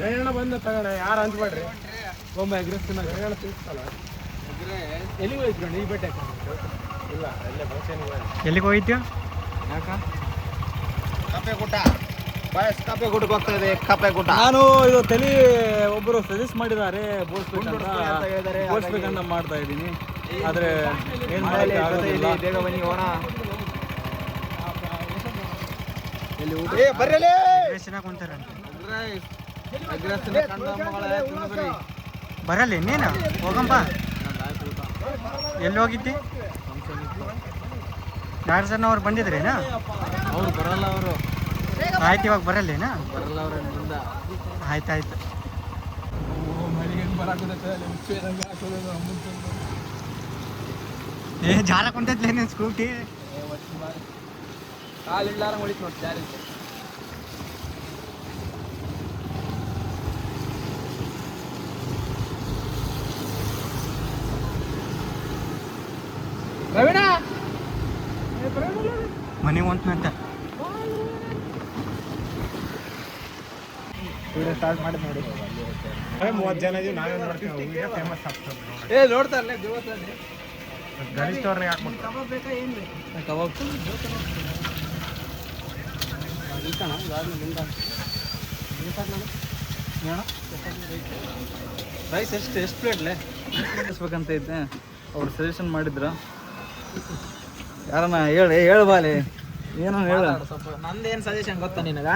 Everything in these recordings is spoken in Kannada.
ಏನ ಬಂದ ತಗೋಣ ಯಾರು ಹಂಚ್ಬೇಡ್ರಿ ಒಮ್ಮೆ ಎಗ್ರೆಸ್ತಿನ ಏನ ತಿಳ್ಸಲ್ಲ ಎಲ್ಲಿಗೆ ಹೋಯ್ತು ಈ ಬೆಟ್ಟ ಇಲ್ಲ ಅಲ್ಲೇ ಫಂಕ್ಷನ್ ಎಲ್ಲಿಗೆ ಹೋಗಿದ್ಯೋ ಯಾಕ ಕಪ್ಪೆ ಗುಡ್ಡ ಬಾಯಸ್ ಕಪ್ಪೆ ಗುಡ್ಡಕ್ಕೆ ಹೋಗ್ತಾ ಇದೆ ಕಪ್ಪೆ ಗುಡ್ಡ. ನಾನು ಇದು ತಲೆ ಒಬ್ಬರು ಸಜೆಸ್ಟ್ ಮಾಡಿದ್ದಾರೆ ಬೋಳ್ಸ್ಬೇಕಂತ ಮಾಡ್ತಾ ಇದ್ದೀನಿ. ಆದರೆ ಏನು ಮಾಡಲಿಕ್ಕೆ ಆಗೋದಿಲ್ಲ. ಬೇಗ ಬನ್ನಿ ಹೋಣ. ಎಲ್ಲಿ ಊಟ ಬರ್ರಲೇ ಕುಂತಾರ ಬರಲ್ಲ ಇನ್ನೇನು ಹೋಗಂಪ. ಎಲ್ಲಿ ಹೋಗಿದ್ದಿ? ಯಾರು ಅವ್ರು ಬಂದಿದ್ರೇನಾ? ಅವ್ರು ಬರಲ್ಲ. ಅವರು ಆಯ್ತು, ಇವಾಗ ಬರಲ್ಲೇನಾ? ಬರಲ್ಲ ಅವ್ರ ಮುಂದ. ಆಯ್ತಾಯ್ತು. ಏ ಜಾಲ ಕುಂತೈತ್ಲೇ ನೀನು ಸ್ಕೂಟಿ. ಕಾಲು ಇಲ್ಲಾರ ಹೊಡಿತು ನೋಡಿ ಜಾರಿ. ಪ್ರವೀಣ ಮನೆಗೆ ಹೊಂಟ್ನಂತ ಸ್ಟಾರ್ಟ್ ಮಾಡಿ ನೋಡಿ. 30 ಜನ ಇದೀವಿ, ನಾವೇ ನೋಡ್ತೀವಿ. ಫೇಮಸ್ ಆಗ್ತದೆ ನೋಡ್ತಾರಲ್ಲ ಗಣೇಶ್ ಅವ್ರನ್ನ ಹಾಕ್ಬಿಟ್ಟು ಕಬಾಬ್ ಬೇಕಾ ಏನು ಬೇಕು? ಕಬಾಬ್ ರೈಸ್ ಎಷ್ಟು ಪ್ಲೇಟ್ಲೆ ಬೇಕಂತ ಇದ್ದೆ. ಅವ್ರು ಸಜೆಷನ್ ಮಾಡಿದ್ರು. ಯಾರನ್ನ ಹೇಳ್ಬಾಲಿ ಏನೋ ಹೇಳ. ಸ್ವಲ್ಪ ನಂದೇನು ಸಜೆಷನ್ ಗೊತ್ತಾ ನಿನಗ?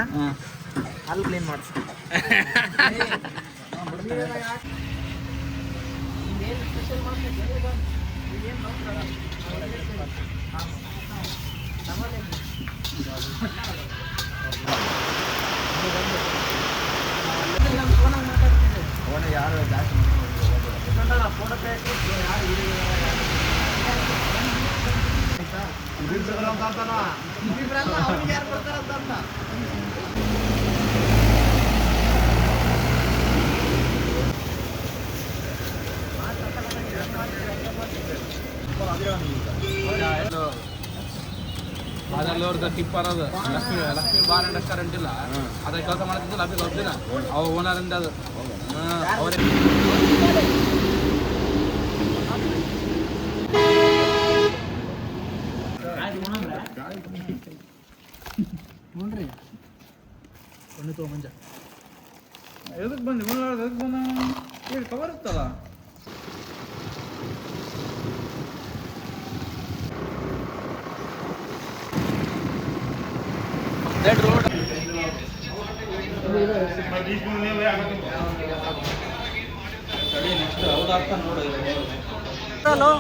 ಅಲ್ಲಿ ಕ್ಲೀನ್ ಮಾಡಿಸ್. ಯಾರು ಜಾಸ್ತಿ ಫೋಟೋ ಯಾರು ಬರ್ತಾರಂತ. ಅದರಲ್ಲಿ ಅವ್ರದ್ದು ಟಿಪ್ ಅನ್ನೋದು ಲಕ್ಷ್ಮಿ ಬಾರ್ ಅಂಡ್ ರೆಸ್ಟೋರೆಂಟ್ ಇಲ್ಲ, ಅದ್ರ ಕೆಲಸ ಮಾಡ್ತಿದ್ದಿಲ್ಲ. ಅಭಿ ಗೊತ್ತಿಲ್ಲ ಅವ ಓನರಿಂದ ಅದು ಅವರೇ. ನೋಡ್ರಿ ಒಂದು ತಗೋ ಮಂಜ. ಎದಕ್ಕೆ ಬಂದು ಎದಕ್ಕೆ ಬಂದ? ಈಗ ಕವರ್ ಇರ್ತಲ್ಲ. ರೋಡ್ ನೆಕ್ಸ್ಟ್ ಅವ್ರು ಆಗ್ತಾ ನೋಡಿ. ಹಲೋ